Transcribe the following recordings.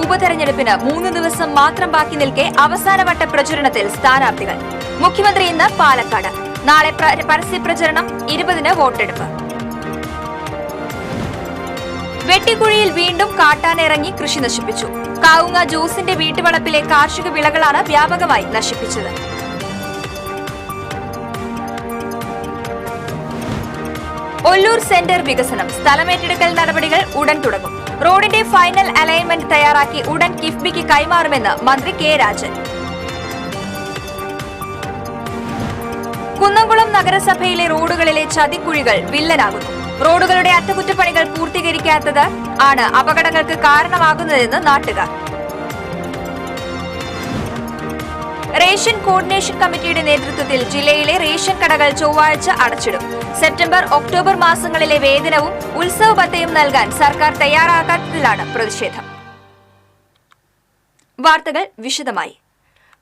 ഉപതെരഞ്ഞെടുപ്പിന് 3 ദിവസം മാത്രം ബാക്കി നിൽക്കെ അവസാനവട്ട പ്രചരണത്തിൽ സ്ഥാനാർത്ഥികൾ. മുഖ്യമന്ത്രി ഇന്ന് പാലക്കാട്. നാളെ പരസ്യപ്രചരണം, 20-ന് വോട്ടെടുപ്പ്. വെട്ടിക്കുഴിയിൽ വീണ്ടും കാട്ടാന ഇറങ്ങി കൃഷി നശിപ്പിച്ചു. കാവുങ്ങ ജോസിന്റെ വീട്ടുവളപ്പിലെ കാർഷിക വിളകളാണ് വ്യാപകമായി നശിപ്പിച്ചത്. ഒല്ലൂർ സെന്റർ വികസനം, സ്ഥലമേറ്റെടുക്കൽ നടപടികൾ ഉടൻ തുടങ്ങും. റോഡിന്റെ ഫൈനൽ അലൈൻമെന്റ് തയ്യാറാക്കി ഉടൻ കിഫ്ബിക്ക് കൈമാറുമെന്ന് മന്ത്രി കെ രാജൻ. കുന്നംകുളം നഗരസഭയിലെ റോഡുകളിലെ ചതിക്കുഴികൾ വില്ലനാകുന്നു. റോഡുകളുടെ അറ്റകുറ്റപ്പണികൾ പൂർത്തീകരിക്കാത്തത് ആണ് അപകടങ്ങൾക്ക് കാരണമാകുന്നതെന്ന് നാട്ടുകാർ. റേഷൻ കോർഡിനേഷൻ കമ്മിറ്റിയുടെ നേതൃത്വത്തിൽ ജില്ലയിലെ റേഷൻ കടകൾ ചൊവ്വാഴ്ച അടച്ചിടും. സെപ്റ്റംബർ, ഒക്ടോബർ മാസങ്ങളിലെ വേതനവും ഉത്സവ ഭത്തയും നൽകാൻ സർക്കാർ തയ്യാറാകാത്തതിലാണ് പ്രതിഷേധം. വാർത്തകൾ വിശദമായി.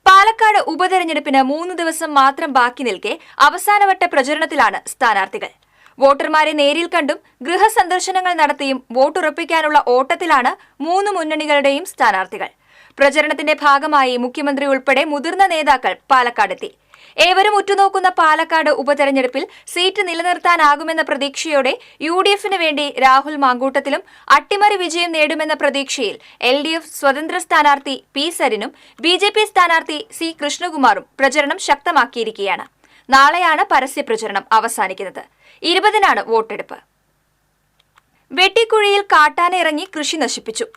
പാലക്കാട് ഉപതെരഞ്ഞെടുപ്പിന് 3 ദിവസം മാത്രം ബാക്കി നിൽക്കെ അവസാനവട്ട പ്രചരണത്തിലാണ് സ്ഥാനാർത്ഥികൾ. വോട്ടർമാരെ നേരിൽ കണ്ടും ഗൃഹസന്ദർശനങ്ങൾ നടത്തിയും വോട്ടുറപ്പിക്കാനുള്ള ഓട്ടത്തിലാണ് 3 മുന്നണികളുടെയും സ്ഥാനാർത്ഥികൾ. പ്രചരണത്തിന്റെ ഭാഗമായി മുഖ്യമന്ത്രി ഉൾപ്പെടെ മുതിർന്ന നേതാക്കൾ പാലക്കാടെത്തി. ഏവരും ഉറ്റുനോക്കുന്ന പാലക്കാട് ഉപതെരഞ്ഞെടുപ്പിൽ സീറ്റ് നിലനിർത്താനാകുമെന്ന പ്രതീക്ഷയോടെ UDF-ന് വേണ്ടി രാഹുൽ മാങ്കൂട്ടത്തിലും അട്ടിമറി വിജയം നേടുമെന്ന പ്രതീക്ഷയിൽ LDF സ്വതന്ത്ര സ്ഥാനാർത്ഥി P. സരിനും BJP സ്ഥാനാർത്ഥി C. കൃഷ്ണകുമാറും പ്രചരണം ശക്തമാക്കിയിരിക്കുകയാണ്. നാളെയാണ് പരസ്യപ്രചരണം അവസാനിക്കുന്നത്. 20-നാണ് വോട്ടെടുപ്പ്. വെട്ടിക്കുഴിയിൽ കാട്ടാന ഇറങ്ങി കൃഷി നശിപ്പിച്ചു.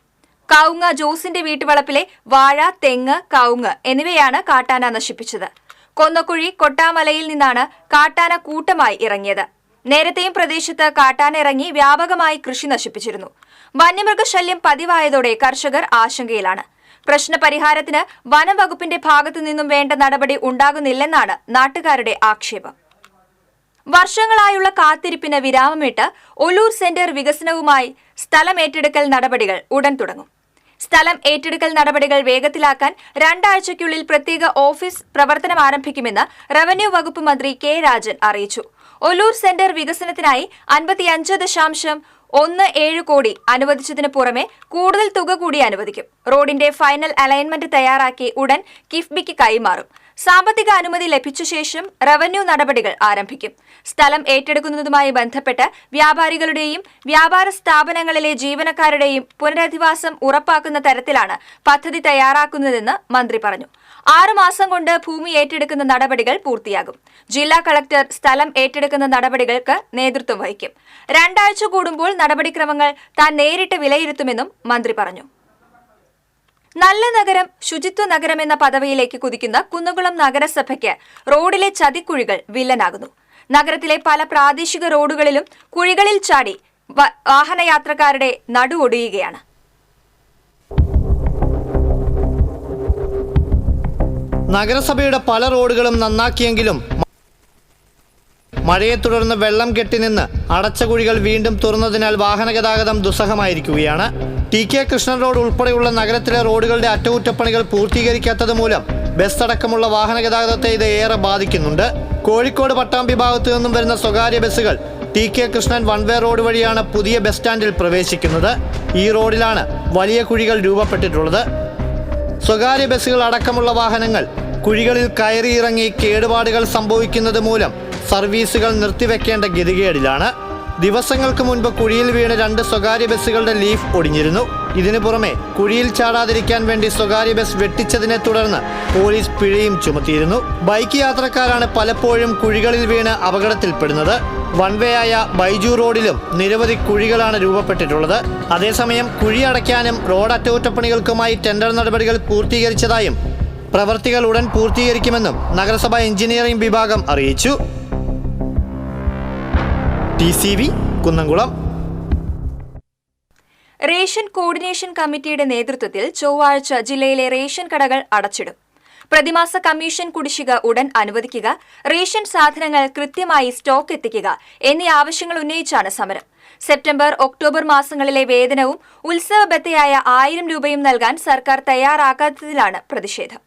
കാവുങ്ങ ജോസിന്റെ വീട്ടുവളപ്പിലെ വാഴ, തെങ്ങ്, കവുങ്ങ് എന്നിവയാണ് കാട്ടാന നശിപ്പിച്ചത്. കൊന്നക്കുഴി കൊട്ടാമലയിൽ നിന്നാണ് കാട്ടാന കൂട്ടമായി ഇറങ്ങിയത്. നേരത്തെയും പ്രദേശത്ത് കാട്ടാന ഇറങ്ങി വ്യാപകമായി കൃഷി നശിപ്പിച്ചിരുന്നു. വന്യമൃഗശല്യം പതിവായതോടെ കർഷകർ ആശങ്കയിലാണ്. പ്രശ്നപരിഹാരത്തിന് വനം വകുപ്പിന്റെ ഭാഗത്തു നിന്നും വേണ്ട നടപടി ഉണ്ടാകുന്നില്ലെന്നാണ് നാട്ടുകാരുടെ ആക്ഷേപം. വർഷങ്ങളായുള്ള കാത്തിരിപ്പിന് വിരാമമിട്ട് ഒല്ലൂർ സെന്റർ വികസനവുമായി സ്ഥലമേറ്റെടുക്കൽ നടപടികൾ ഉടൻ തുടങ്ങും. സ്ഥലം ഏറ്റെടുക്കൽ നടപടികൾ വേഗത്തിലാക്കാൻ 2 ആഴ്ചയ്ക്കുള്ളിൽ പ്രത്യേക ഓഫീസ് പ്രവർത്തനം ആരംഭിക്കുമെന്ന് റവന്യൂ വകുപ്പ് മന്ത്രി കെ രാജൻ അറിയിച്ചു. ഒല്ലൂർ സെന്റർ വികസനത്തിനായി 55.17 കോടി അനുവദിച്ചതിന് പുറമെ കൂടുതൽ തുക കൂടി അനുവദിക്കും. റോഡിന്റെ ഫൈനൽ അലൈൻമെന്റ് തയ്യാറാക്കി ഉടൻ കിഫ്ബിക്ക് കൈമാറും. സാമ്പത്തിക അനുമതി ലഭിച്ച ശേഷം റവന്യൂ നടപടികൾ ആരംഭിക്കും. സ്ഥലം ഏറ്റെടുക്കുന്നതുമായി ബന്ധപ്പെട്ട് വ്യാപാരികളുടെയും വ്യാപാര സ്ഥാപനങ്ങളിലെ ജീവനക്കാരുടെയും പുനരധിവാസം ഉറപ്പാക്കുന്ന തരത്തിലാണ് പദ്ധതി തയ്യാറാക്കുന്നതെന്ന് മന്ത്രി പറഞ്ഞു. 6 മാസം കൊണ്ട് ഭൂമി ഏറ്റെടുക്കുന്ന നടപടികൾ പൂർത്തിയാകും. ജില്ലാ കളക്ടർ സ്ഥലം ഏറ്റെടുക്കുന്ന നടപടികൾക്ക് നേതൃത്വം വഹിക്കും. 2 ആഴ്ച കൂടുമ്പോൾ നടപടിക്രമങ്ങൾ താൻ നേരിട്ട് വിലയിരുത്തുമെന്നും മന്ത്രി പറഞ്ഞു. നല്ല നഗരം, ശുചിത്വ നഗരം എന്ന പദവിയിലേക്ക് കുതിക്കുന്ന കുന്നംകുളം നഗരസഭയ്ക്ക് റോഡിലെ ചതിക്കുഴികൾ വില്ലനാകുന്നു. നഗരത്തിലെ പല പ്രാദേശിക റോഡുകളിലും കുഴികളിൽ ചാടി വാഹനയാത്രക്കാരുടെ നടുവൊടിയുകയാണ്. നഗരസഭയുടെ പല റോഡുകളും നന്നാക്കിയെങ്കിലും മഴയെ തുടർന്ന് വെള്ളം കെട്ടിനിന്ന് അടച്ച കുഴികൾ വീണ്ടും തുറന്നതിനാൽ വാഹനഗതാഗതം ദുസ്സഹമായിരിക്കുകയാണ്. TK കൃഷ്ണൻ റോഡ് ഉൾപ്പെടെയുള്ള നഗരത്തിലെ റോഡുകളുടെ അറ്റകുറ്റപ്പണികൾ പൂർത്തീകരിക്കാത്തത് മൂലം ബസ് അടക്കമുള്ള വാഹനഗതാഗതത്തെ ഇത് ഏറെ ബാധിക്കുന്നുണ്ട്. കോഴിക്കോട് പട്ടാമ്പി ഭാഗത്തു നിന്നും വരുന്ന സ്വകാര്യ ബസ്സുകൾ TK Krishnan one way road വഴിയാണ് പുതിയ ബസ് സ്റ്റാൻഡിൽ പ്രവേശിക്കുന്നത്. ഈ റോഡിലാണ് വലിയ കുഴികൾ രൂപപ്പെട്ടിട്ടുള്ളത്. സ്വകാര്യ ബസ്സുകൾ അടക്കമുള്ള വാഹനങ്ങൾ കുഴികളിൽ കയറിയിറങ്ങി കേടുപാടുകൾ സംഭവിക്കുന്നത് മൂലം സർവീസുകൾ നിർത്തിവെക്കേണ്ട ഗതികേടിലാണ്. ദിവസങ്ങൾക്ക് മുൻപ് കുഴിയിൽ വീണ് 2 സ്വകാര്യ ബസ്സുകളുടെ ലീഫ് ഒടിഞ്ഞിരുന്നു. ഇതിനു പുറമെ കുഴിയിൽ ചാടാതിരിക്കാൻ വേണ്ടി സ്വകാര്യ ബസ് വെട്ടിച്ചതിനെ തുടർന്ന് പോലീസ് പിഴയും ചുമത്തിയിരുന്നു. ബൈക്ക് യാത്രക്കാരാണ് പലപ്പോഴും കുഴികളിൽ വീണ് അപകടത്തിൽപ്പെടുന്നത്. വൺ വേ ആയ ബൈജു റോഡിലും നിരവധി കുഴികളാണ് രൂപപ്പെട്ടിട്ടുള്ളത്. അതേസമയം കുഴി അടയ്ക്കാനും റോഡ് അറ്റകുറ്റപ്പണികൾക്കുമായി ടെൻഡർ നടപടികൾ പൂർത്തീകരിച്ചതായും പ്രവർത്തികൾ ഉടൻ പൂർത്തീകരിക്കുമെന്നും നഗരസഭ എഞ്ചിനീയറിംഗ് വിഭാഗം അറിയിച്ചു. TCV കുന്നംകുളം. റേഷൻ കോർഡിനേഷൻ കമ്മിറ്റിയുടെ നേതൃത്വത്തിൽ ചൊവ്വാഴ്ച ജില്ലയിലെ റേഷൻ കടകൾ അടച്ചിടും. പ്രതിമാസ കമ്മീഷൻ കുടിശ്ശിക ഉടൻ അനുവദിക്കുക, റേഷൻ സാധനങ്ങൾ കൃത്യമായി സ്റ്റോക്ക് എത്തിക്കുക എന്നീ ആവശ്യങ്ങൾ ഉന്നയിച്ചാണ് സമരം. സെപ്റ്റംബർ, ഒക്ടോബർ മാസങ്ങളിലെ വേതനവും ഉത്സവ ഭത്തയായ 1000 രൂപയും നൽകാൻ സർക്കാർ തയ്യാറാക്കാത്തതിലാണ് പ്രതിഷേധം.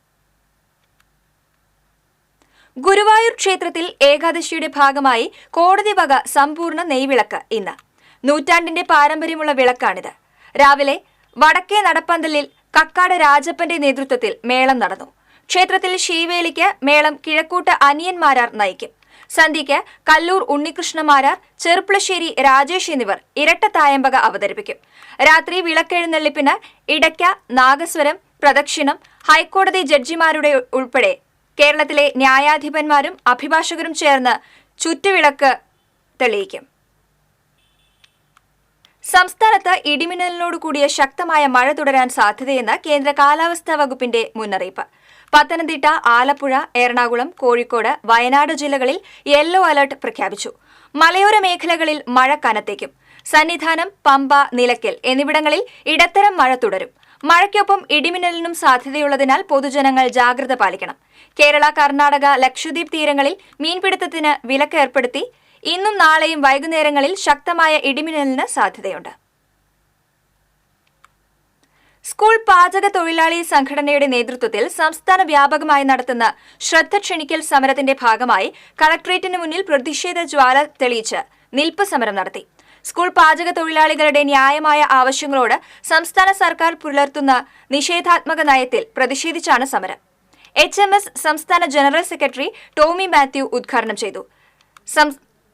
ഗുരുവായൂർ ക്ഷേത്രത്തിൽ ഏകാദശിയുടെ ഭാഗമായി കോടതി വക സമ്പൂർണ്ണ നെയ്വിളക്ക് ഇന്ന്. നൂറ്റാണ്ടിന്റെ പാരമ്പര്യമുള്ള വിളക്കാണിത്. രാവിലെ വടക്കേ നടപ്പന്തലിൽ കക്കാട് രാജപ്പന്റെ നേതൃത്വത്തിൽ മേളം നടന്നു. ക്ഷേത്രത്തിൽ ശീവേലിക്ക് മേളം കിഴക്കൂട്ട് അനിയന്മാരാർ നയിക്കും. സന്ധ്യയ്ക്ക് കല്ലൂർ ഉണ്ണികൃഷ്ണമാരാർ, ചെറുപ്പളശ്ശേരി രാജേഷ് എന്നിവർ ഇരട്ട തായമ്പക അവതരിപ്പിക്കും. രാത്രി വിളക്കെഴുന്നള്ളിപ്പിന് ഇടയ്ക്ക, നാഗസ്വരം, പ്രദക്ഷിണം, ഹൈക്കോടതി ജഡ്ജിമാരുടെ ഉൾപ്പെടെ കേരളത്തിലെ ന്യായാധിപന്മാരും അഭിഭാഷകരും ചേർന്ന് ചുറ്റുവിളക്ക് തെളിയിക്കും. സംസ്ഥാനത്ത് ഇടിമിന്നലിനോട് കൂടിയ ശക്തമായ മഴ തുടരാൻ സാധ്യതയെന്ന് കേന്ദ്ര കാലാവസ്ഥാ വകുപ്പിന്റെ മുന്നറിയിപ്പ്. പത്തനംതിട്ട, ആലപ്പുഴ, എറണാകുളം, കോഴിക്കോട്, വയനാട് ജില്ലകളിൽ യെല്ലോ അലർട്ട് പ്രഖ്യാപിച്ചു. മലയോര മേഖലകളിൽ മഴ കനത്തേക്കും. സന്നിധാനം, പമ്പ, നിലയ്ക്കൽ എന്നിവിടങ്ങളിൽ ഇടത്തരം മഴ തുടരും. മഴയ്ക്കൊപ്പം ഇടിമിന്നലിനും സാധ്യതയുള്ളതിനാൽ പൊതുജനങ്ങൾ ജാഗ്രത പാലിക്കണം. കേരള, കർണാടക, ലക്ഷദ്വീപ് തീരങ്ങളിൽ മീൻപിടുത്തത്തിന് വിലക്ക് ഏർപ്പെടുത്തി. ഇന്നും നാളെയും വൈകുന്നേരങ്ങളിൽ ശക്തമായ ഇടിമിന്നലിന് സാധ്യതയുണ്ട്. സ്കൂൾ പാചക തൊഴിലാളി സംഘടനയുടെ നേതൃത്വത്തിൽ സംസ്ഥാന വ്യാപകമായി നടത്തുന്ന ശ്രദ്ധ ക്ഷണിക്കൽ സമരത്തിന്റെ ഭാഗമായി കളക്ടറേറ്റിന് മുന്നിൽ പ്രതിഷേധ ജ്വാല തെളിയിച്ച് നിൽപ്പ് സമരം നടത്തി. സ്കൂൾ പാചക തൊഴിലാളികളുടെ ന്യായമായ ആവശ്യങ്ങളോട് സംസ്ഥാന സർക്കാർ പുലർത്തുന്ന നിഷേധാത്മക നയത്തിൽ പ്രതിഷേധിച്ചാണ് സമരം. HMS സംസ്ഥാന ജനറൽ സെക്രട്ടറി ടോമി മാത്യു ഉദ്ഘാടനം ചെയ്തു.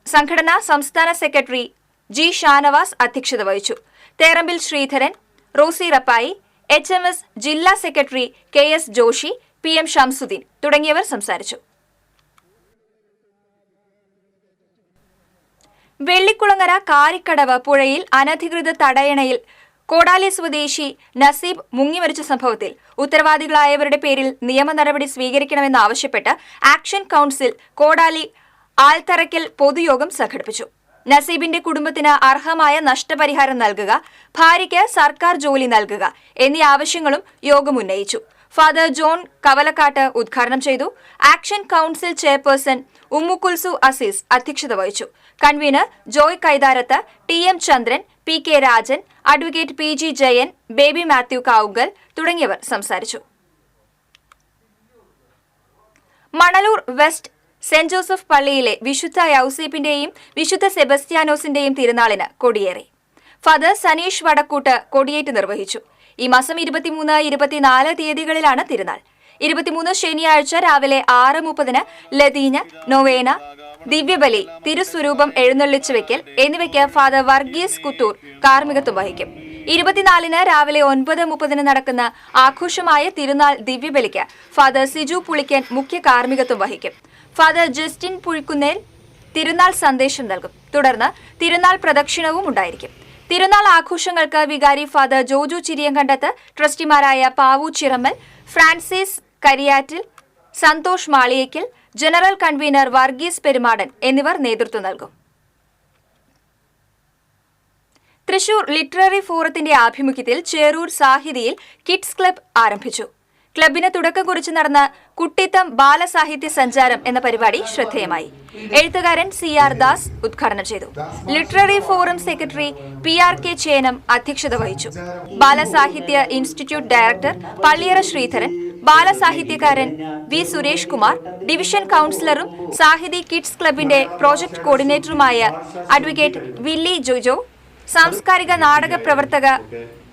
സംഘടനാ സംസ്ഥാന സെക്രട്ടറി G. ഷാനവാസ് അധ്യക്ഷത വഹിച്ചു. തേറമ്പിൽ ശ്രീധരൻ, റോസി റപ്പായി, HMS ജില്ലാ secretary KS Joshy, PM Shamsuddin തുടങ്ങിയവർ സംസാരിച്ചു. വെള്ളിക്കുളങ്ങര കാരിക്കടവ് പുഴയിൽ അനധികൃത തടയണയിൽ കോടാലി സ്വദേശി നസീബ് മുങ്ങിമരിച്ച സംഭവത്തിൽ ഉത്തരവാദികളായവരുടെ പേരിൽ നിയമ നടപടി സ്വീകരിക്കണമെന്നാവശ്യപ്പെട്ട് ആക്ഷൻ കൌൺസിൽ കോടാലി ആൽത്തറയ്ക്കൽ പൊതുയോഗം സംഘടിപ്പിച്ചു. നസീബിന്റെ കുടുംബത്തിന് അർഹമായ നഷ്ടപരിഹാരം നൽകുക, ഭാര്യയ്ക്ക് സർക്കാർ ജോലി നൽകുക എന്നീ ആവശ്യങ്ങളും യോഗം ഉന്നയിച്ചു. ഫാദർ ജോൺ കവലക്കാട്ട് ഉദ്ഘാടനം ചെയ്തു. Action council chairperson Ummukulsu Azeez അധ്യക്ഷത വഹിച്ചു. Convener Joy Kaitharath, TM Chandran, PK Rajan, advocate PG Jayan, Baby Mathew Kavungal തുടങ്ങിയവർ സംസാരിച്ചു. മണലൂർ വെസ്റ്റ് സെന്റ് ജോസഫ് പള്ളിയിലെ വിശുദ്ധ യൗസേപ്പിന്റെയും വിശുദ്ധ സെബസ്ത്യാനോസിന്റെയും തിരുനാളിന് കൊടിയേറി. ഫാദർ സനീഷ് വടക്കൂട്ട് കൊടിയേറ്റ് നിർവഹിച്ചു. ഈ മാസം 23, 24 തീയതികളിലാണ് തിരുനാൾ. 23 ശനിയാഴ്ച രാവിലെ 6:30 ലതീഞ്ഞ്, നൊവേന, ദിവ്യബലി, തിരുസ്വരൂപം എഴുന്നള്ളിച്ചു വയ്ക്കൽ എന്നിവയ്ക്ക് ഫാദർ വർഗീസ് കുത്തൂർ കാർമ്മികത്വം വഹിക്കും. 24 രാവിലെ 9:30 നടക്കുന്ന ആഘോഷമായ തിരുനാൾ ദിവ്യബലിക്ക് ഫാദർ സിജു പുളിക്കൻ മുഖ്യ കാർമ്മികത്വം വഹിക്കും. ഫാദർ ജസ്റ്റിൻ പുഴിക്കുന്നേൽ തിരുനാൾ സന്ദേശം നൽകും. തുടർന്ന് തിരുനാൾ പ്രദക്ഷിണവും ഉണ്ടായിരിക്കും. തിരുനാൾ ആഘോഷങ്ങൾക്ക് വികാരി ഫാദർ ജോജു ചിരിയങ്കണ്ടത്ത്, ട്രസ്റ്റിമാരായ Pavu Chirammal, Francis Kariyattil, Santhosh Maliyekkal, general convener Varghese Perumadan എന്നിവർ നേതൃത്വം നൽകും. തൃശൂർ ലിറ്റററി ഫോറത്തിന്റെ ആഭിമുഖ്യത്തിൽ ചേറൂർ സാഹിതിയിൽ കിഡ്സ് ക്ലബ് ആരംഭിച്ചു. ക്ലബിന് തുടക്കം കുറിച്ച് നടന്ന കുട്ടിത്തം ബാലസാഹിത്യ സഞ്ചാരം എന്ന പരിപാടി ശ്രദ്ധേയമായി. എഴുത്തുകാരൻ CR ദാസ് ഉദ്ഘാടനം ചെയ്തു. Literary forum secretary PRK Chenam അധ്യക്ഷത വഹിച്ചു. ബാലസാഹിത്യ ഇൻസ്റ്റിറ്റ്യൂട്ട് ഡയറക്ടർ പള്ളിയറ ശ്രീധരൻ, ബാലസാഹിത്യകാരൻ V. സുരേഷ് കുമാർ, ഡിവിഷൻ കൌൺസിലറും സാഹിതി കിഡ്സ് ക്ലബിന്റെ പ്രോജക്ട് കോർഡിനേറ്ററുമായ അഡ്വക്കേറ്റ് വില്ലി ജോജോ, സാംസ്കാരിക നാടക പ്രവർത്തക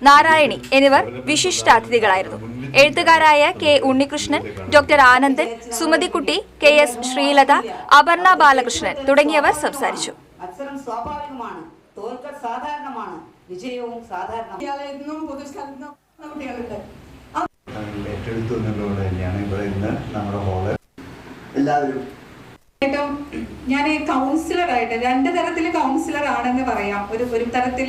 നാരായണി എന്നിവർ വിശിഷ്ടാതിഥികളായിരുന്നു. എഴുത്തുകാരായ K. Unnikrishnan, doctor Anandan, Sumathikutty, KS Sreelatha, Aparna Balakrishnan തുടങ്ങിയവർ സംസാരിച്ചു. അക്ഷരം സ്വാഭാവികമാണ്, തോൽക്കൽ സാധാരണമാണ്, വിജയവും സാധാരണമാണ്. ഞാൻ കൗൺസിലറായിട്ട് 2 തരത്തില് കൗൺസിലർ ആണെന്ന് പറയാം. ഒരു തരത്തിൽ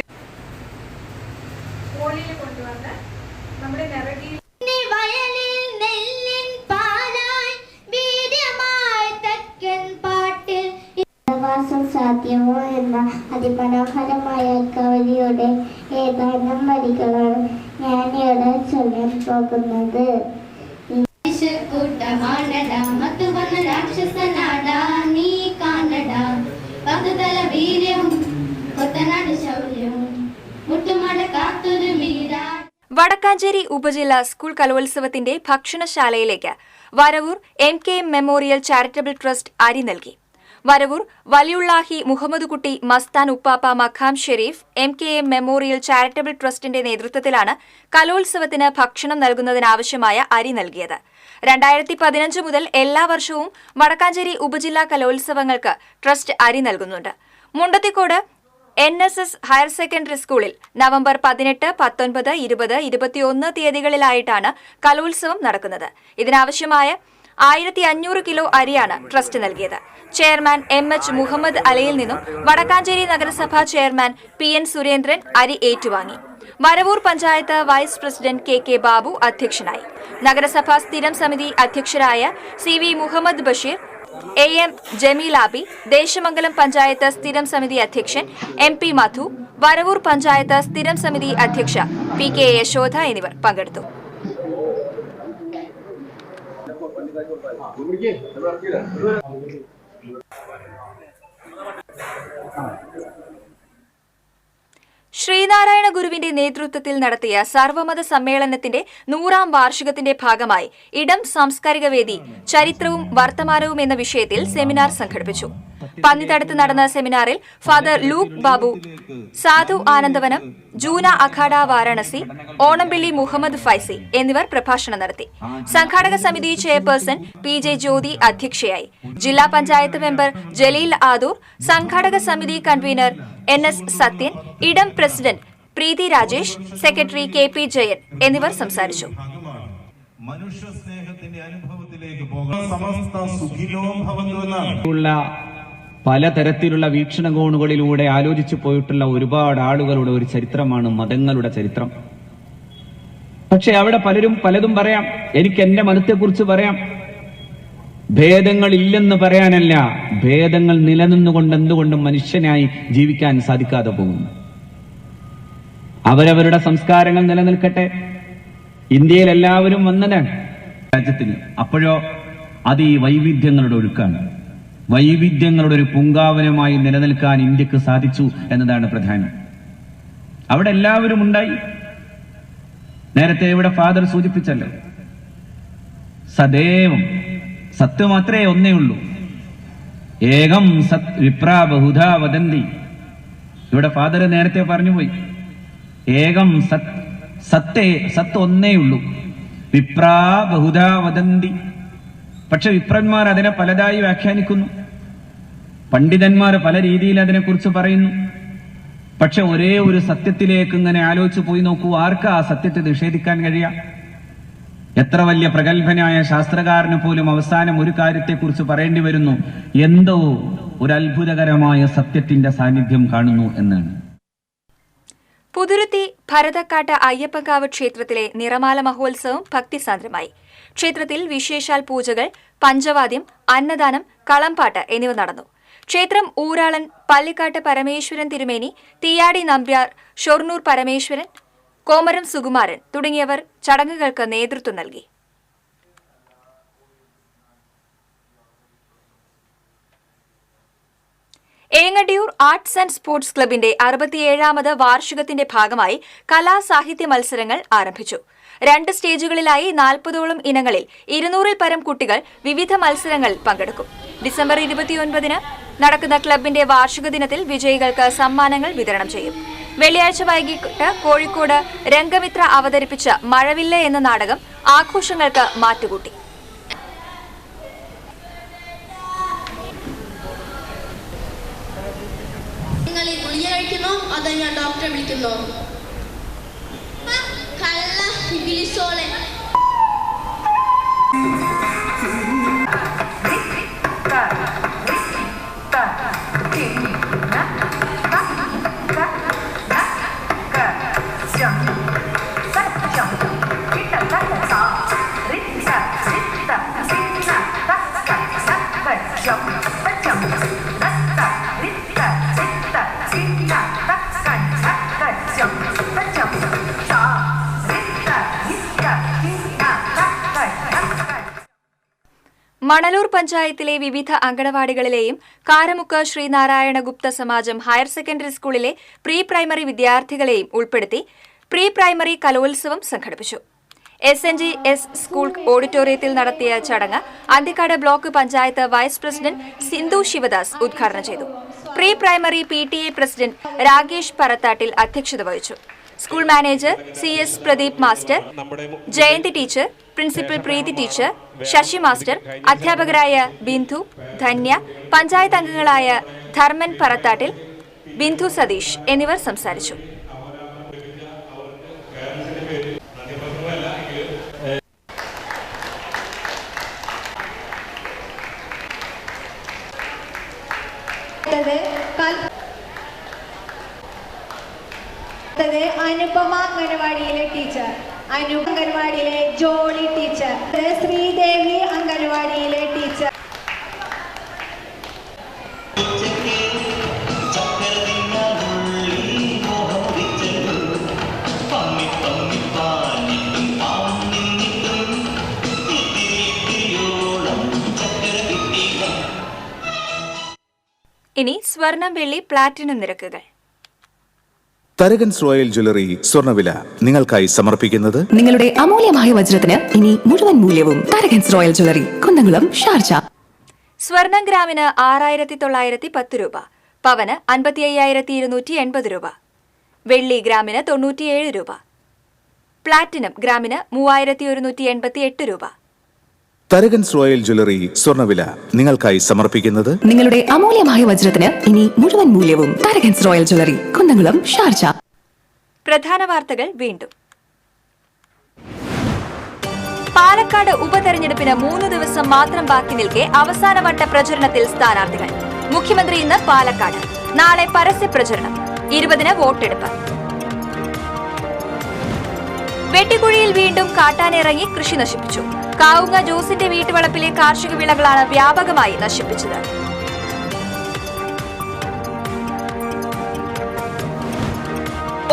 കൊണ്ടുവന്ന് നമ്മുടെ സാധ്യമോ എന്ന അതിമനോഹരമായ കവിതയുടെ ഏതാനും വരികളാണ് ഞാനിവിടെ ചൊല്ലാൻ പോകുന്നത്. വടക്കാഞ്ചേരി ഉപജില്ലാ സ്കൂൾ കലോത്സവത്തിന്റെ ഭക്ഷണശാലയിലേക്ക് Varavoor MKM memorial charitable trust അരി നൽകി. Varavoor Valiyullahi Muhammad Kutty Masthan Uppappa Makham Sharif MKM memorial charitable ട്രസ്റ്റിന്റെ നേതൃത്വത്തിലാണ് കലോത്സവത്തിന് ഭക്ഷണം നൽകുന്നതിനാവശ്യമായ അരി നൽകിയത്. 2015 മുതൽ എല്ലാ വർഷവും വടക്കാഞ്ചേരി ഉപജില്ലാ കലോത്സവങ്ങൾക്ക് ട്രസ്റ്റ് അരി നൽകുന്നുണ്ട്. മുണ്ടത്തിക്കോട് NSS ഹയർ സെക്കൻഡറി സ്കൂളിൽ നവംബർ 18, 19, 20, 21 തീയതികളിലായിട്ടാണ് കലോത്സവം നടക്കുന്നത്. ഇതിനാവശ്യമായ 1500 കിലോ അരിയാണ് ട്രസ്റ്റ് നൽകിയത്. ചെയർമാൻ MH മുഹമ്മദ് അലിയിൽ നിന്നും വടക്കാഞ്ചേരി നഗരസഭാ ചെയർമാൻ PN സുരേന്ദ്രൻ അരി ഏറ്റുവാങ്ങി. Varavoor panchayat vice president KK Babu അധ്യക്ഷനായി. നഗരസഭാ സ്ഥിരം സമിതി അധ്യക്ഷരായ CV മുഹമ്മദ് ബഷീർ, AM ജമീലാബി, ദേശമംഗലം പഞ്ചായത്ത് സ്ഥിരം സമിതി അധ്യക്ഷൻ MP മധു, വരവൂർ പഞ്ചായത്ത് സ്ഥിരം സമിതി അധ്യക്ഷ PK യശോധ എന്നിവർ പങ്കെടുത്തു. ശ്രീനാരായണ ഗുരുവിന്റെ നേതൃത്വത്തിൽ നടത്തിയ സർവമത സമ്മേളനത്തിന്റെ 100ാം വാർഷികത്തിന്റെ ഭാഗമായി ഇടം സാംസ്കാരിക വേദി ചരിത്രവും വർത്തമാനവും എന്ന വിഷയത്തിൽ സെമിനാർ സംഘടിപ്പിച്ചു. പന്നിത്തടത്ത് നടന്ന സെമിനാറിൽ ഫാദർ ലൂക്ക് ബാബു, സാധു ആനന്ദവനം, ജൂന അഖാഡ വാരാണസി, ഓണംപിള്ളി മുഹമ്മദ് ഫൈസി എന്നിവർ പ്രഭാഷണം നടത്തി. സംഘാടക സമിതി ചെയർപേഴ്സൺ PJ ജ്യോതി അധ്യക്ഷയായി. ജില്ലാ പഞ്ചായത്ത് മെമ്പർ ജലീൽ ആദൂർ, സംഘാടക സമിതി കൺവീനർ NS സത്യൻ, ഇടം പ്രസിഡന്റ് പ്രീതി രാജേഷ്, സെക്രട്ടറി KP ജയൻ എന്നിവർ സംസാരിച്ചു. പലതരത്തിലുള്ള വീക്ഷണകോണുകളിലൂടെ ആലോചിച്ചു പോയിട്ടുള്ള ഒരുപാട് ആളുകളുടെ ഒരു ചരിത്രമാണ് മതങ്ങളുടെ ചരിത്രം. പക്ഷെ അവിടെ പലരും പലതും പറയാം. എനിക്ക് എന്റെ മതത്തെക്കുറിച്ച് പറയാം. ഭേദങ്ങൾ ഇല്ലെന്ന് പറയാനല്ല, ഭേദങ്ങൾ നിലനിന്നുകൊണ്ട് എന്തുകൊണ്ടും മനുഷ്യനായി ജീവിക്കാൻ സാധിക്കാതെ പോകുന്നു. അവരവരുടെ സംസ്കാരങ്ങൾ നിലനിൽക്കട്ടെ. ഇന്ത്യയിൽ എല്ലാവരും വന്നതാണ് രാജ്യത്തിന്. അപ്പോഴോ അത് ഈ വൈവിധ്യങ്ങളുടെ ഒഴുക്കാണ്. വൈവിധ്യങ്ങളുടെ ഒരു പൂങ്കാവനമായി നിലനിൽക്കാൻ ഇന്ത്യക്ക് സാധിച്ചു എന്നതാണ് പ്രധാനം. അവിടെ എല്ലാവരും ഉണ്ടായി. നേരത്തെ ഇവിടെ ഫാദർ സൂചിപ്പിച്ചല്ലോ, സദൈവം സത്ത് മാത്രമേ ഒന്നേ ഉള്ളൂ. ഏകം സത് വിപ്രാ ബഹുധാ വദന്തി. ഇവിടെ ഫാദർ നേരത്തെ പറഞ്ഞുപോയി, ഏകം സത്, സത്ത് ഒന്നേ ഉള്ളൂ. വിപ്രാ ബഹുധാ വദന്തി. പക്ഷെ വിപ്രന്മാർ അതിനെ പലതായി വ്യാഖ്യാനിക്കുന്നു. പണ്ഡിതന്മാർ പല രീതിയിൽ അതിനെക്കുറിച്ച് പറയുന്നു. പക്ഷെ ഒരേ ഒരു സത്യത്തിലേക്ക് ഇങ്ങനെ ആലോചിച്ച് പോയി നോക്കൂ, ആർക്കാ ആ സത്യത്തെ നിഷേധിക്കാൻ കഴിയാം? എത്ര വലിയ പ്രഗത്ഭനായ ശാസ്ത്രകാരന് പോലും അവസാനം ഒരു കാര്യത്തെക്കുറിച്ച് പറയേണ്ടി വരുന്നു, എന്തോ ഒരു അത്ഭുതകരമായ സത്യത്തിന്റെ സാന്നിധ്യം കാണുന്നു എന്നാണ്. പുതുരുത്തി ഭരതക്കാട്ട് അയ്യപ്പൻകാവ് ക്ഷേത്രത്തിലെ നിറമാല മഹോത്സവം ഭക്തിസാന്ദ്രമായി. ക്ഷേത്രത്തിൽ വിശേഷാൽ പൂജകൾ, പഞ്ചവാദ്യം, അന്നദാനം, കളംപാട്ട് എന്നിവ നടന്നു. ക്ഷേത്രം ഊരാളൻ പള്ളിക്കാട്ട് പരമേശ്വരൻ തിരുമേനി, തീയാടി നമ്പ്യാർ, ഷൊർണൂർ പരമേശ്വരൻ, കോമരം സുകുമാരൻ തുടങ്ങിയവർ ചടങ്ങുകൾക്ക് നേതൃത്വം നൽകി. ഏങ്ങണ്ടിയൂർ ആർട്സ് ആൻഡ് സ്പോർട്സ് ക്ലബിന്റെ 67ാമത് വാർഷികത്തിന്റെ ഭാഗമായി കലാസാഹിത്യ മത്സരങ്ങൾ ആരംഭിച്ചു. 2 സ്റ്റേജുകളിലായി 40ഓളം ഇനങ്ങളിൽ 200ൽ പരം കുട്ടികൾ വിവിധ മത്സരങ്ങളിൽ പങ്കെടുക്കും. ഡിസംബർ 29-ന് നടക്കുന്ന ക്ലബിന്റെ വാർഷിക ദിനത്തിൽ വിജയികൾക്ക് സമ്മാനങ്ങൾ വിതരണം ചെയ്യും. വെള്ളിയാഴ്ച വൈകിട്ട് കോഴിക്കോട് രംഗമിത്ര അവതരിപ്പിച്ച മഴവില്ല് എന്ന നാടകം ആഘോഷങ്ങൾക്ക് മാറ്റുകൂട്ടി. ഗുളിക കഴിക്കുന്നോ അതോ ഞാൻ ഡോക്ടറെ വിളിക്കുന്നോ? കള്ള ഹിബിലിസോളെ. മണലൂർ പഞ്ചായത്തിലെ വിവിധ അങ്കണവാടികളിലെയും കാരമുക്ക് ശ്രീനാരായണ ഗുപ്ത സമാജം ഹയർ സെക്കൻഡറി സ്കൂളിലെ പ്രീ പ്രൈമറി വിദ്യാർത്ഥികളെയും ഉൾപ്പെടുത്തി പ്രീ പ്രൈമറി കലോത്സവം സംഘടിപ്പിച്ചു. SNGS സ്കൂൾ ഓഡിറ്റോറിയത്തിൽ നടത്തിയ ചടങ്ങ് Anthikad block panchayat vice president Sindhu Sivadas ഉദ്ഘാടനം ചെയ്തു. Pre primary PTA president Rakesh Parathattil അധ്യക്ഷത വഹിച്ചു. School manager CS Pradeep master, Jayanthi teacher, principal Preethi teacher, Sasi master, അധ്യാപകരായ ബിന്ദു, ധന്യ, പഞ്ചായത്ത് അംഗങ്ങളായ ധർമ്മൻ പറത്താട്ടിൽ, ബിന്ദു സതീഷ് എന്നിവർ സംസാരിച്ചു. അനുപമ അംഗൻവാടിയിലെ ടീച്ചർ, അംഗൻവാടിയിലെ ജോളി ടീച്ചർ, ശ്രീദേവി അംഗൻവാടിയിലെ ടീച്ചർ. ഇനി സ്വർണം, വെള്ളി, പ്ലാറ്റിനം നിരക്കുകൾ. തരകൻസ് റോയൽ ജ്വല്ലറി സ്വർണ്ണവില നിങ്ങൾക്കായി സമർപ്പിക്കുന്നത് നിങ്ങളുടെ അമൂല്യമായ വജ്രത്തിന് ഇനി മുഴുവൻ മൂല്യവും Tharakans royal jewellery, Kunnamkulam, Sharjah. സ്വർണം ഗ്രാമിന് 6,910 രൂപ, പവന് 55,280 രൂപ, വെള്ളി ഗ്രാമിന് 97 രൂപ, പ്ലാറ്റിനം ഗ്രാമിന് 3,188 രൂപ. തരകൻസ് റോയൽ ജ്വല്ലറി സ്വർണ്ണവില നിങ്ങൾക്കായി സമർപ്പിക്കുന്നത് നിങ്ങളുടെ അമൂല്യമായ വജ്രത്തിന് ഇനി മുഴുവൻ മൂല്യവും Tharakans royal jewellery, Kunnamkulam, Sharjah. പ്രധാന വാർത്തകൾ വീണ്ടും. പാലക്കാട് ഉപതെരഞ്ഞെടുപ്പിന് 3 ദിവസം മാത്രം ബാക്കി നിൽക്കെ അവസാനവട്ട പ്രചരണത്തിൽ സ്ഥാനാർത്ഥികൾ. മുഖ്യമന്ത്രി ഇന്ന് പാലക്കാട്, നാളെ പരസ്യ പ്രചരണം, 20-ന് വോട്ടെടുപ്പ്. വെട്ടിക്കുഴിയിൽ വീണ്ടും കാട്ടാനിറങ്ങി കൃഷി നശിപ്പിച്ചു. കാവുങ്ങ ജോസിന്റെ വീട്ടുവളപ്പിലെ കാർഷിക വിളകളാണ് വ്യാപകമായി നശിപ്പിച്ചത്.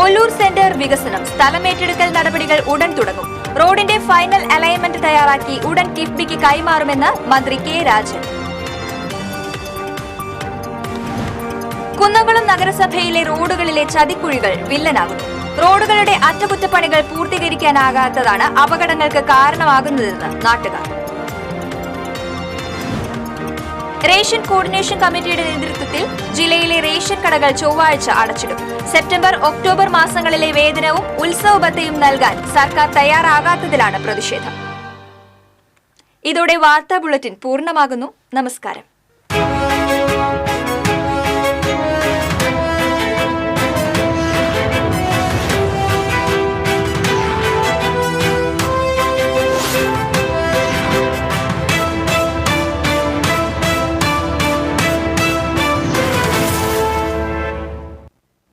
ഒല്ലൂർ സെന്റർ വികസനം, സ്ഥലമേറ്റെടുക്കൽ നടപടികൾ ഉടൻ തുടങ്ങും. റോഡിന്റെ ഫൈനൽ അലൈൻമെന്റ് തയ്യാറാക്കി ഉടൻ കിഫ്ബിക്ക് കൈമാറുമെന്ന് മന്ത്രി K. രാജൻ. കുന്നംകുളം നഗരസഭയിലെ റോഡുകളിലെ ചതിക്കുഴികൾ വില്ലനാകുന്നു. റോഡുകളുടെ അറ്റകുറ്റപ്പണികൾ പൂർത്തീകരിക്കാനാകാത്തതാണ് അപകടങ്ങൾക്ക് കാരണമാകുന്നതെന്ന് നാട്ടുകാർ. റേഷൻ കോർഡിനേഷൻ കമ്മിറ്റിയുടെ നേതൃത്വത്തിൽ ജില്ലയിലെ റേഷൻ കടകൾ ചൊവ്വാഴ്ച അടച്ചിടും. സെപ്റ്റംബർ, ഒക്ടോബർ മാസങ്ങളിലെ വേതനവും ഉത്സവ ഭത്തയും നൽകാൻ സർക്കാർ തയ്യാറാകാത്തതിലാണ് പ്രതിഷേധം. ഇതോടെ വാർത്താ ബുള്ളറ്റിൻ പൂർണ്ണമാകുന്നു. നമസ്കാരം.